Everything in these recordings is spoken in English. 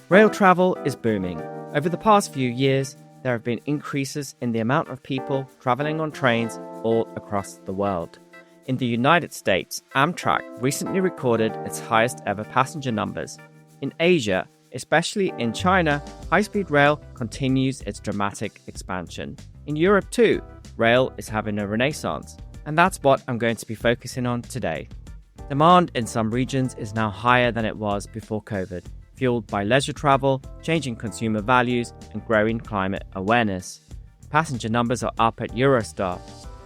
Rail travel is booming. Over the past few years, there have been increases in the amount of people traveling on trains all across the world. In the United States, Amtrak recently recorded its highest ever passenger numbers. In Asia, especially in China, high-speed rail continues its dramatic expansion. In Europe too, rail is having a renaissance. And that's what I'm going to be focusing on today. Demand in some regions is now higher than it was before COVID, fueled by leisure travel, changing consumer values, and growing climate awareness. Passenger numbers are up at Eurostar.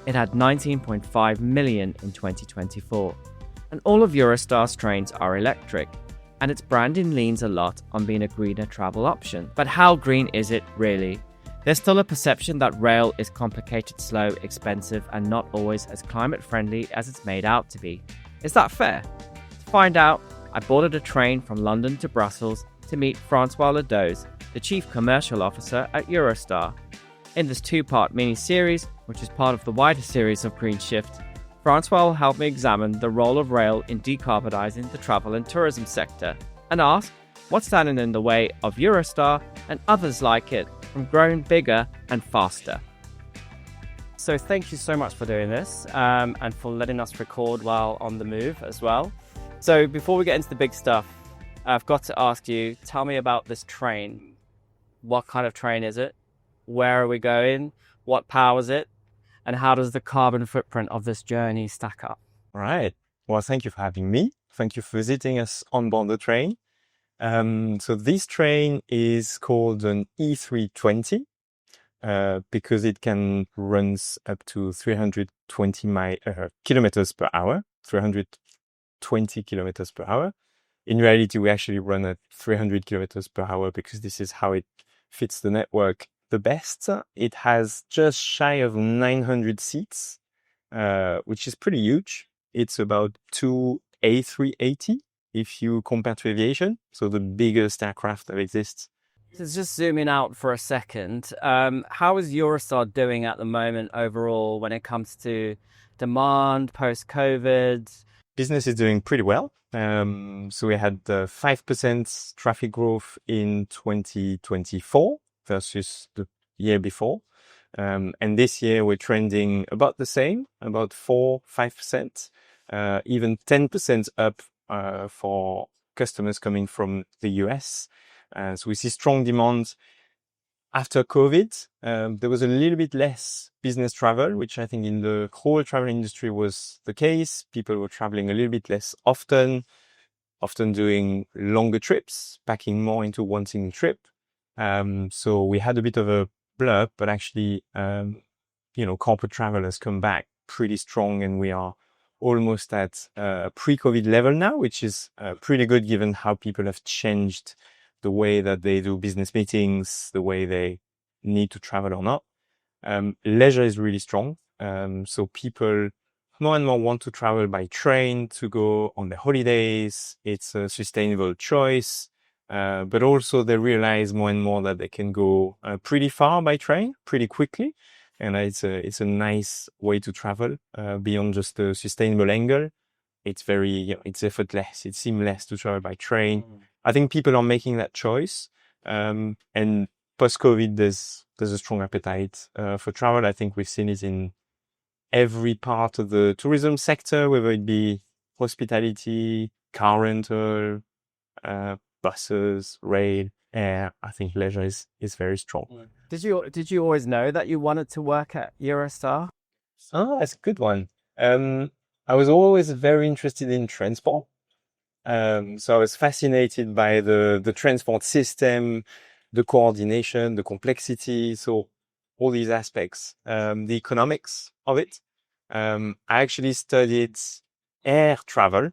It had 19.5 million in 2024. And all of Eurostar's trains are electric, and its branding leans a lot on being a greener travel option. But how green is it really? There's still a perception that rail is complicated, slow, expensive, and not always as climate-friendly as it's made out to be. Is that fair? To find out, I boarded a train from London to Brussels to meet François Ladsous, the Chief Commercial Officer at Eurostar. In this two-part mini-series, which is part of the wider series of GreenShift, François will help me examine the role of rail in decarbonizing the travel and tourism sector and ask what's standing in the way of Eurostar and others like it from growing bigger and faster. So thank you so much for doing this and for letting us record while on the move as well. So before we get into the big stuff, I've got to ask you, tell me about this train. What kind of train is it? Where are we going? What powers it? And how does the carbon footprint of this journey stack up? All right. Well, thank you for having me. Thank you for visiting us on board the train. So this train is called an E320 because it can runs up to 320 kilometers per hour, 320 kilometers per hour. In reality, we actually run at 300 kilometers per hour because this is how it fits the network the best. It has just shy of 900 seats, which is pretty huge. It's about 2 A380 if you compare to aviation, so the biggest aircraft that exists. So just zooming out for a second, how is Eurostar doing at the moment overall when it comes to demand post-COVID? Business is doing pretty well. So we had 5% traffic growth in 2024 versus the year before. And this year we're trending about the same, about 4-5%, even 10% up for customers coming from the US. So we see strong demand. After COVID, there was a little bit less business travel, which I think in the whole travel industry was the case. People were traveling a little bit less often doing longer trips, packing more into one single trip. So we had a bit of a blurb, but actually, corporate travel has come back pretty strong and we are almost at pre-COVID level now, which is pretty good given how people have changed the way that they do business meetings, the way they need to travel or not. Leisure is really strong. So people more and more want to travel by train to go on their holidays. It's a sustainable choice. But also they realize more and more that they can go pretty far by train pretty quickly. And it's a nice way to travel beyond just the sustainable angle. It's very, it's effortless. It's seamless to travel by train. I think people are making that choice. And post-COVID, there's a strong appetite for travel. I think we've seen it in every part of the tourism sector, whether it be hospitality, car rental, buses, rail, air. I think leisure is very strong. Did you always know that you wanted to work at Eurostar? Oh, that's a good one. I was always very interested in transport. So I was fascinated by the transport system, the coordination, the complexity. So all these aspects, the economics of it. I actually studied air travel.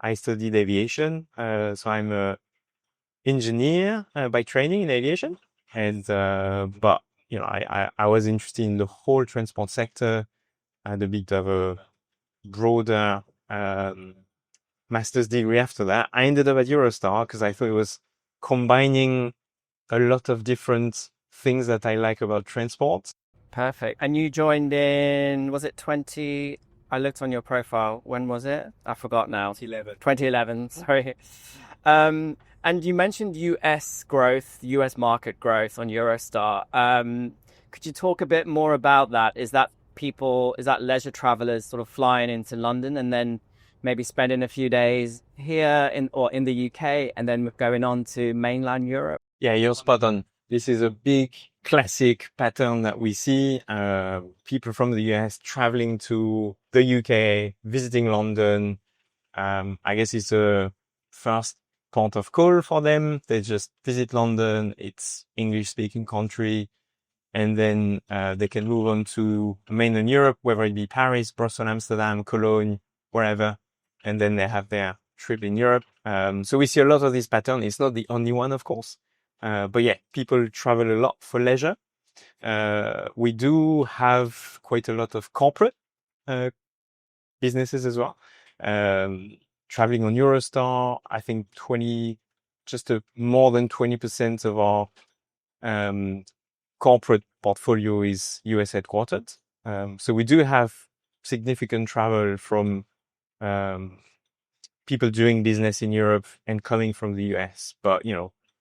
I studied aviation. So I'm a engineer by training in aviation. And, but, I was interested in the whole transport sector. I had a bit of a broader, master's degree after that. I ended up at Eurostar because I thought it was combining a lot of different things that I like about transport. Perfect. And you joined in, was it 2018? I looked on your profile. When was it? I forgot now. 11. 2011. Sorry. And you mentioned US growth, US market growth on Eurostar. Could you talk a bit more about that? Is that leisure travelers sort of flying into London and then maybe spending a few days here in the UK and then going on to mainland Europe? Yeah, you're spot on. This is a big classic pattern that we see. People from the US traveling to the UK, visiting London. I guess it's a first port of call for them. They just visit London. It's English speaking country. And then, they can move on to mainland Europe, whether it be Paris, Brussels, Amsterdam, Cologne, wherever. And then they have their trip in Europe. So we see a lot of this pattern. It's not the only one, of course. But yeah, people travel a lot for leisure. We do have quite a lot of corporate, businesses as well. Traveling on Eurostar, I think more than 20% of our, corporate portfolio is US headquartered. So we do have significant travel from, people doing business in Europe and coming from the US, but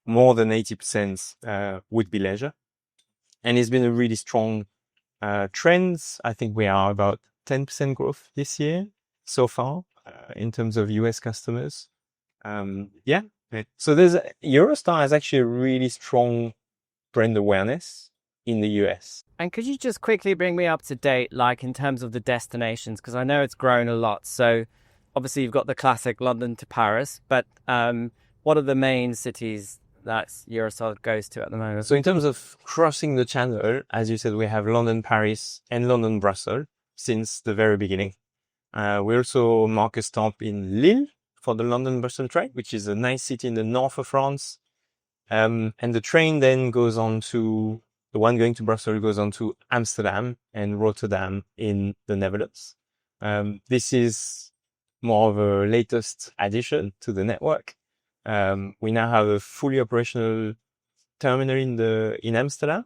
more than 80% would be leisure. And it's been a really strong trend. I think we are about 10% growth this year so far in terms of US customers. Yeah. So Eurostar has actually a really strong brand awareness in the US. And could you just quickly bring me up to date, like in terms of the destinations? Because I know it's grown a lot. So obviously you've got the classic London to Paris, but what are the main cities that Eurostar goes to at the moment? So in terms of crossing the channel, as you said, we have London, Paris, and London, Brussels since the very beginning. We also mark a stop in Lille for the London Brussels train, which is a nice city in the north of France. And the train then the one going to Brussels goes on to Amsterdam and Rotterdam in the Netherlands. This is more of a latest addition to the network. We now have a fully operational terminal in Amsterdam,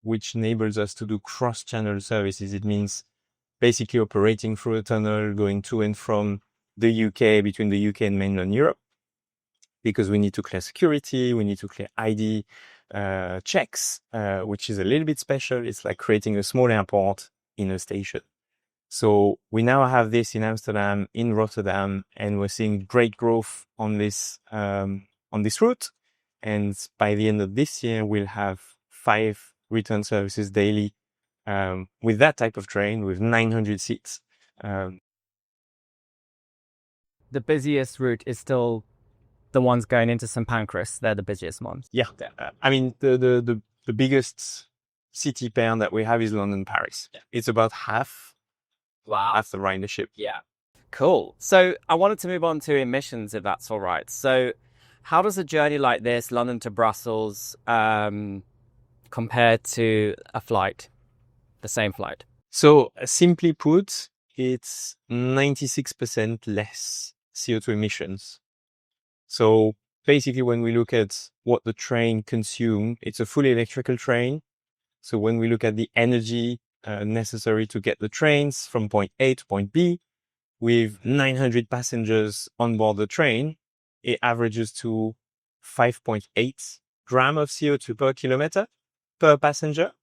which enables us to do cross-channel services. It means basically operating through a tunnel, going to and from the UK, between the UK and mainland Europe, because we need to clear security, we need to clear ID checks, which is a little bit special. It's like creating a small airport in a station. So we now have this in Amsterdam, in Rotterdam, and we're seeing great growth on this route. And by the end of this year, we'll have 5 return services daily, with that type of train with 900 seats. The busiest route is still the ones going into St. Pancras. They're the busiest ones. Yeah. I mean, the biggest city pair that we have is London, Paris. Yeah. It's about half the ridership. Yeah. Cool. So I wanted to move on to emissions, if that's all right. So how does a journey like this, London to Brussels, compare to a flight, the same flight? So simply put, it's 96% less CO2 emissions. So basically, when we look at what the train consumes, it's a fully electrical train. So when we look at the energy necessary to get the trains from point A to point B, with 900 passengers on board the train, it averages to 5.8 grams of CO2 per kilometer per passenger.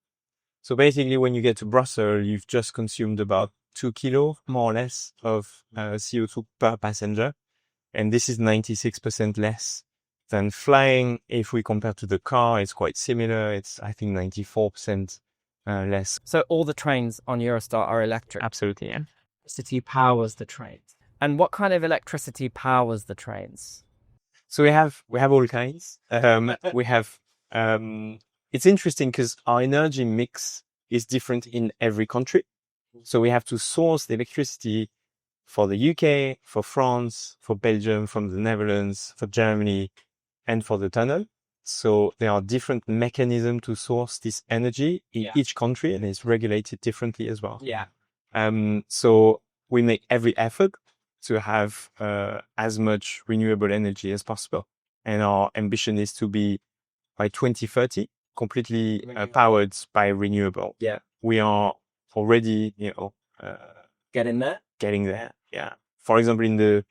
So basically, when you get to Brussels, you've just consumed about 2 kilos, more or less, of CO2 per passenger. And this is 96% less than flying. If we compare to the car, it's quite similar. It's, I think, 94% less. So all the trains on Eurostar are electric? Absolutely, yeah. Electricity powers the trains. And what kind of electricity powers the trains? So we have all kinds. We have, it's interesting because our energy mix is different in every country. So we have to source the electricity for the UK, for France, for Belgium, from the Netherlands, for Germany, and for the tunnel. So there are different mechanisms to source this energy in each country, and it's regulated differently as well. Yeah. So we make every effort to have as much renewable energy as possible. And our ambition is to be, by 2030, completely powered by renewable. Yeah. We are already, getting there. getting there. Yeah. For example, in the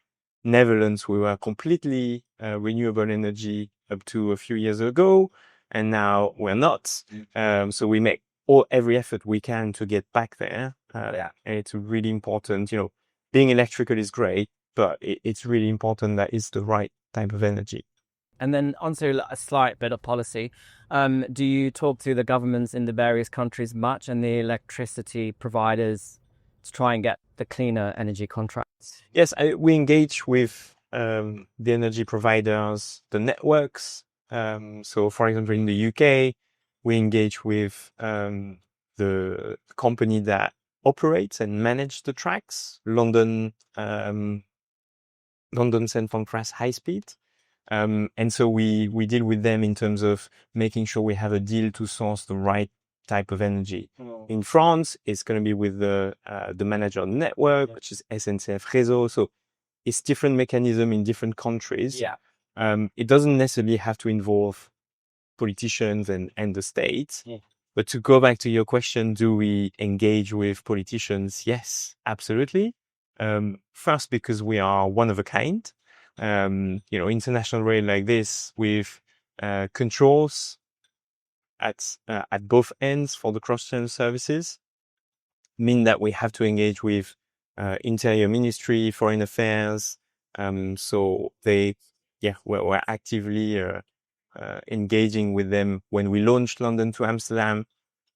Netherlands, we were completely renewable energy up to a few years ago, and now we're not. So we make every effort we can to get back there. And it's really important. Being electrical is great, but it's really important that it's the right type of energy. And then onto a slight bit of policy. Do you talk to the governments in the various countries much and the electricity providers to try and get the cleaner energy contracts? Yes, we engage with the energy providers, the networks. So, for example, in the UK, we engage with the company that operates and manage the tracks, London St Pancras High Speed. And so we deal with them in terms of making sure we have a deal to source the right type of energy. In France, it's going to be with the manager of the network, which is SNCF Réseau. So it's different mechanism in different countries. It doesn't necessarily have to involve politicians and the state. But to go back to your question, do we engage with politicians? Yes, absolutely. First, because we are one of a kind. International rail like this with controls at both ends for the cross-channel services mean that we have to engage with Interior Ministry, Foreign Affairs. So we're actively engaging with them. When we launched London to Amsterdam,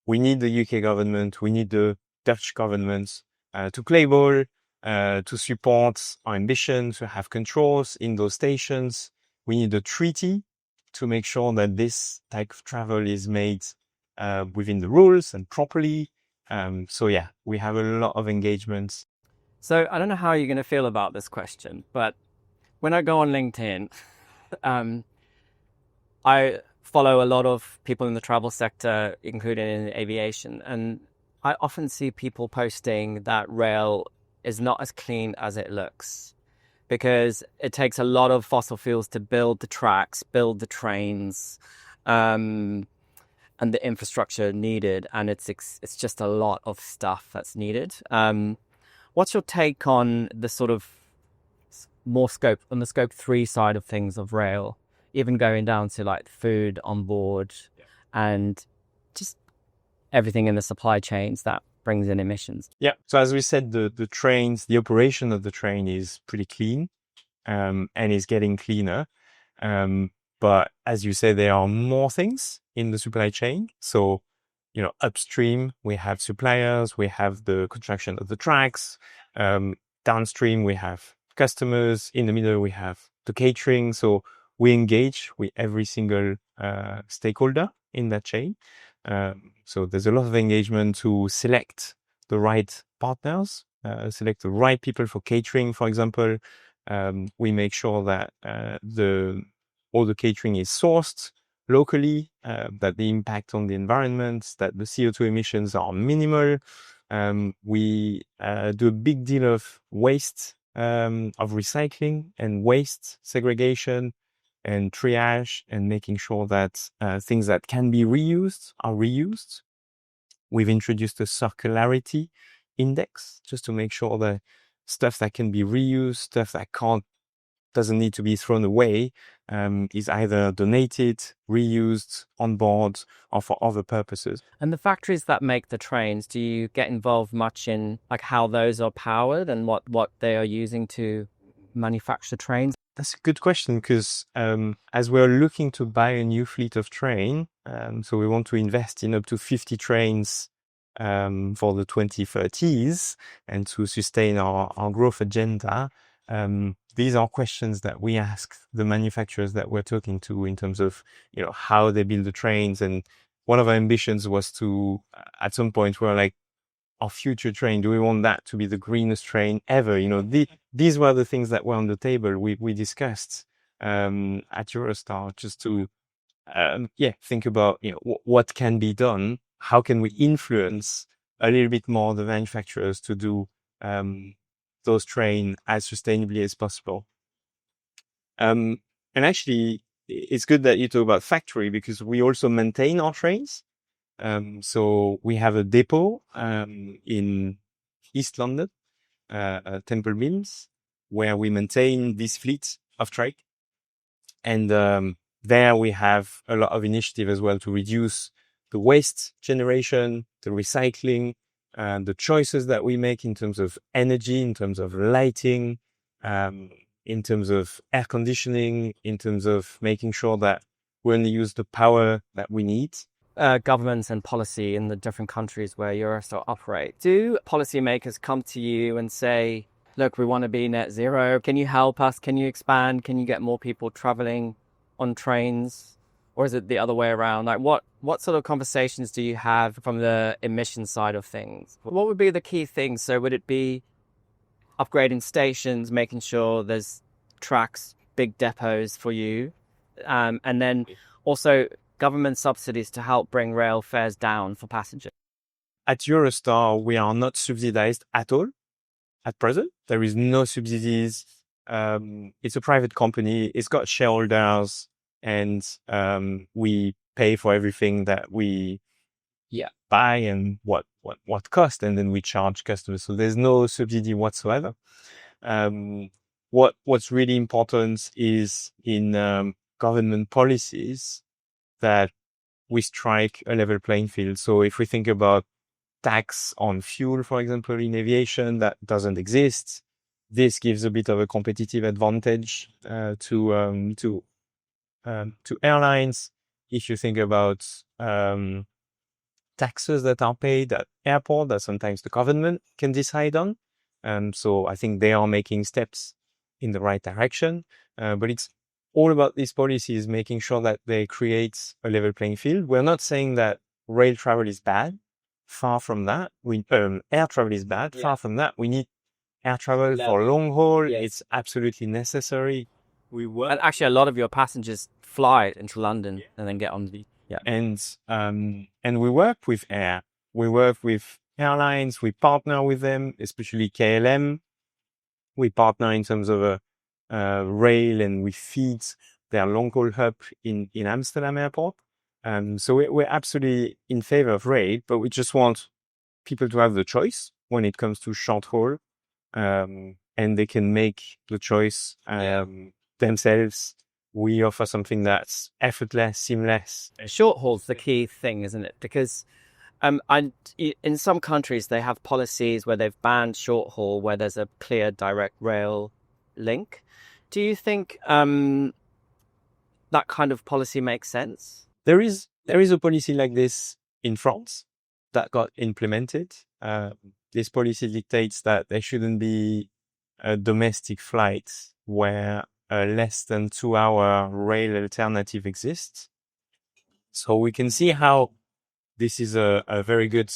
we need the UK government, we need the Dutch government to play ball, to support our ambition, to have controls in those stations. We need a treaty to make sure that this type of travel is made within the rules and properly. We have a lot of engagements. So I don't know how you're going to feel about this question, but when I go on LinkedIn, I follow a lot of people in the travel sector, including in aviation, and I often see people posting that rail is not as clean as it looks because it takes a lot of fossil fuels to build the tracks, build the trains, and the infrastructure needed, and it's just a lot of stuff that's needed. What's your take on the sort of more scope on the scope 3 side of things of rail, even going down to like food on board and just everything in the supply chains that brings in emissions? Yeah. So as we said, the trains, the operation of the train is pretty clean, and is getting cleaner. But as you say, there are more things in the supply chain. So, upstream, we have suppliers, we have the construction of the tracks. Downstream, we have customers. In the middle, we have the catering. So we engage with every single stakeholder in that chain. So there's a lot of engagement to select the right partners, select the right people for catering, for example. We make sure that all the catering is sourced locally, that the impact on the environment, that the CO2 emissions are minimal. We do a big deal of waste, of recycling and waste segregation and triage, and making sure that things that can be reused are reused. We've introduced a circularity index just to make sure that stuff that can be reused, stuff that doesn't need to be thrown away, is either donated, reused on board, or for other purposes. And the factories that make the trains, do you get involved much in like how those are powered and what they are using to manufacture trains? That's a good question, because as we're looking to buy a new fleet of train, so we want to invest in up to 50 trains for the 2030s and to sustain our growth agenda. These are questions that we ask the manufacturers that we're talking to in terms of, how they build the trains. And one of our ambitions was to, at some point, we're like, our future train, do we want that to be the greenest train ever? These were the things that were on the table. We discussed at Eurostar, just to think about what can be done. How can we influence a little bit more the manufacturers to do those trains as sustainably as possible? And actually, it's good that you talk about factory, because we also maintain our trains. So we have a depot in East London, Temple Mills, where we maintain this fleet of train. And there we have a lot of initiative as well to reduce the waste generation, the recycling, the choices that we make in terms of energy, in terms of lighting, in terms of air conditioning, in terms of making sure that we only use the power that we need. Governments and policy in the different countries where Eurostar operate. Do policymakers come to you and say, look, we want to be net zero. Can you help us? Can you expand? Can you get more people traveling on trains? Or is it the other way around? Like what sort of conversations do you have from the emission side of things? What would be the key things? So would it be upgrading stations, making sure there's tracks, big depots for you? And then also government subsidies to help bring rail fares down for passengers? At Eurostar, we are not subsidized at all. At present, there is no subsidies. It's a private company. It's got shareholders, and we pay for everything that we buy and what cost, and then we charge customers. So there's no subsidy whatsoever. What's really important is in government policies that we strike a level playing field. So if we think about tax on fuel, for example, in aviation, that doesn't exist. This gives a bit of a competitive advantage to airlines. If you think about taxes that are paid at airport, that sometimes the government can decide on. So I think they are making steps in the right direction. But it's all about these policies, making sure that they create a level playing field. We're not saying that rail travel is bad. Far from that. Air travel is bad. Far from that. We need air travel for long haul. Yes. It's absolutely necessary. And actually, a lot of your passengers fly into London and then get on the And we work with air. We work with airlines. We partner with them, especially KLM. We partner in terms of rail, and we feed their long haul hub in Amsterdam Airport. So we're absolutely in favor of rail, but we just want people to have the choice when it comes to short haul, and they can make the choice themselves. We offer something that's effortless, seamless. Short haul's the key thing, isn't it? Because in some countries, they have policies where they've banned short haul, where there's a clear direct rail link. Do you think that kind of policy makes sense? There is a policy like this in France that got implemented. This policy dictates that there shouldn't be a domestic flight where a less than 2-hour rail alternative exists. So we can see how this is a very good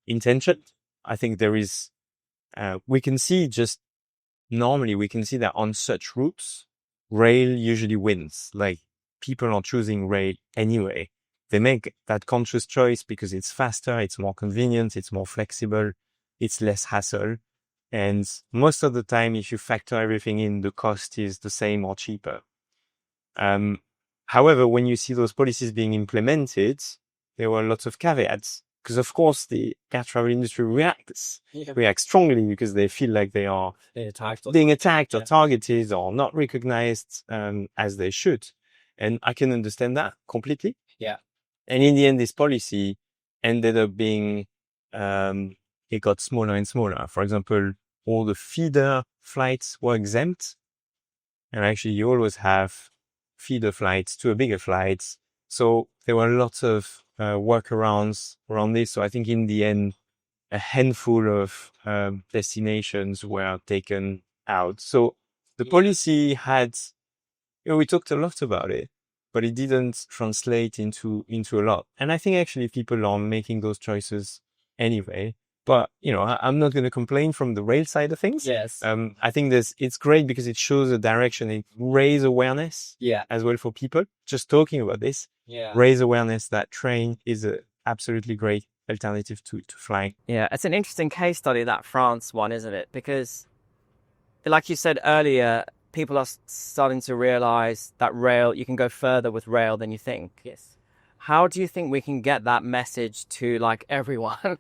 intention. I think there is, we can see that on such routes, rail usually wins. Like, people are choosing rail anyway. They make that conscious choice because it's faster, it's more convenient, it's more flexible, it's less hassle. And most of the time, if you factor everything in, the cost is the same or cheaper. However, when you see those policies being implemented, there were lots of caveats. Because of course the air travel industry reacts strongly because they feel like they are being attacked or targeted or not recognized as they should. And I can understand that completely. Yeah. And in the end, this policy ended up being, it got smaller and smaller. For example, all the feeder flights were exempt. And actually you always have feeder flights to a bigger flight. So there were lots of workarounds around this. So I think in the end, a handful of destinations were taken out. So the policy had, we talked a lot about it, but it didn't translate into a lot. And I think actually people are making those choices anyway. But, I'm not going to complain from the rail side of things. Yes. I think it's great because it shows a direction. It raises awareness as well for people. Just talking about this, raise awareness that train is an absolutely great alternative to flying. Yeah, it's an interesting case study, that France one, isn't it? Because like you said earlier, people are starting to realize that rail, you can go further with rail than you think. Yes. How do you think we can get that message to like everyone?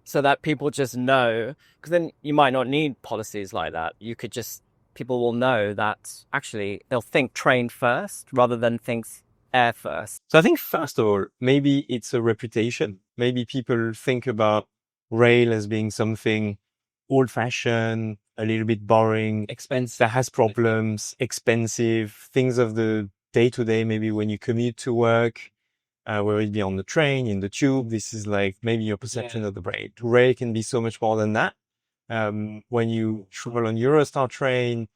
so that people just know, because then you might not need policies like that. People will know that actually they'll think train first rather than think air first. So I think first of all, maybe it's a reputation. Maybe people think about rail as being something old-fashioned, a little bit boring, expensive, that has problems, expensive, things of the day-to-day, maybe when you commute to work, whether it be on the train, in the tube. This is like maybe your perception of the rail. Rail can be so much more than that. When you travel on Eurostar train,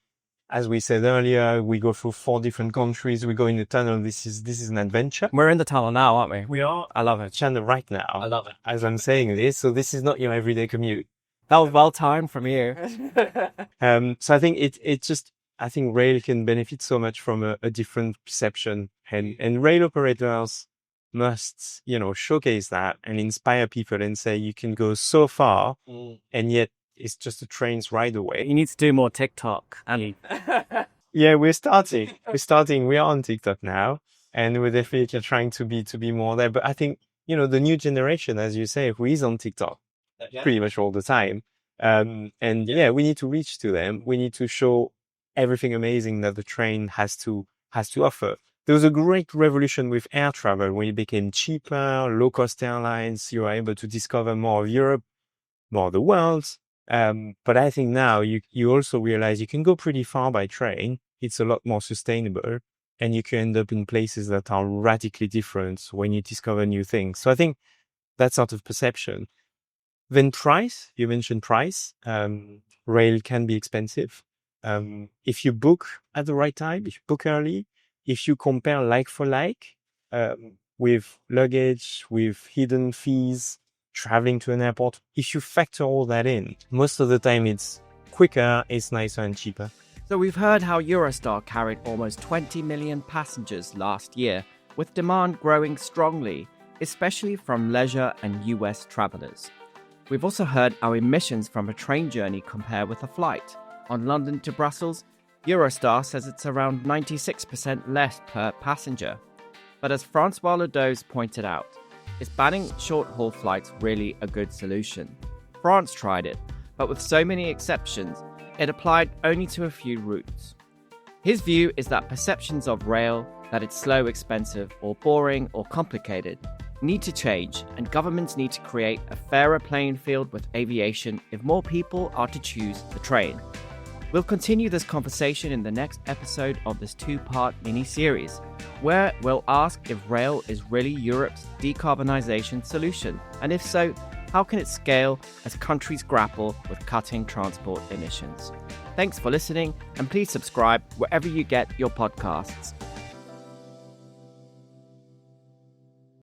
as we said earlier, we go through 4 different countries. We go in the tunnel. This is an adventure. We're in the tunnel now, aren't we? We are. I love it. Channel right now. I love it. As I'm saying this, so this is not your everyday commute. That was well timed from you. So I think I think rail can benefit so much from a different perception, and rail operators must, showcase that and inspire people and say you can go so far, and yet it's just a train's ride away. You need to do more TikTok. Yeah, we're starting. We are on TikTok now, and we're definitely trying to be more there. But I think, the new generation, as you say, who is on TikTok pretty much all the time. We need to reach to them. We need to show everything amazing that the train has to offer. There was a great revolution with air travel when it became cheaper, low-cost airlines. You are able to discover more of Europe, more of the world. But I think now you also realize you can go pretty far by train. It's a lot more sustainable, and you can end up in places that are radically different when you discover new things. So I think that sort of perception. Then price, you mentioned price. Rail can be expensive. If you book at the right time, if you book early, if you compare like for like, with luggage, with hidden fees, traveling to an airport, if you factor all that in, most of the time it's quicker, it's nicer and cheaper. So we've heard how Eurostar carried almost 20 million passengers last year, with demand growing strongly, especially from leisure and US travelers. We've also heard how emissions from a train journey compare with a flight. On London to Brussels, Eurostar says it's around 96% less per passenger. But as François Ladsous pointed out, is banning short-haul flights really a good solution? France tried it, but with so many exceptions, it applied only to a few routes. His view is that perceptions of rail, that it's slow, expensive, or boring, or complicated, need to change, and governments need to create a fairer playing field with aviation if more people are to choose the train. We'll continue this conversation in the next episode of this 2-part mini-series, where we'll ask if rail is really Europe's decarbonization solution, and if so, how can it scale as countries grapple with cutting transport emissions? Thanks for listening, and please subscribe wherever you get your podcasts.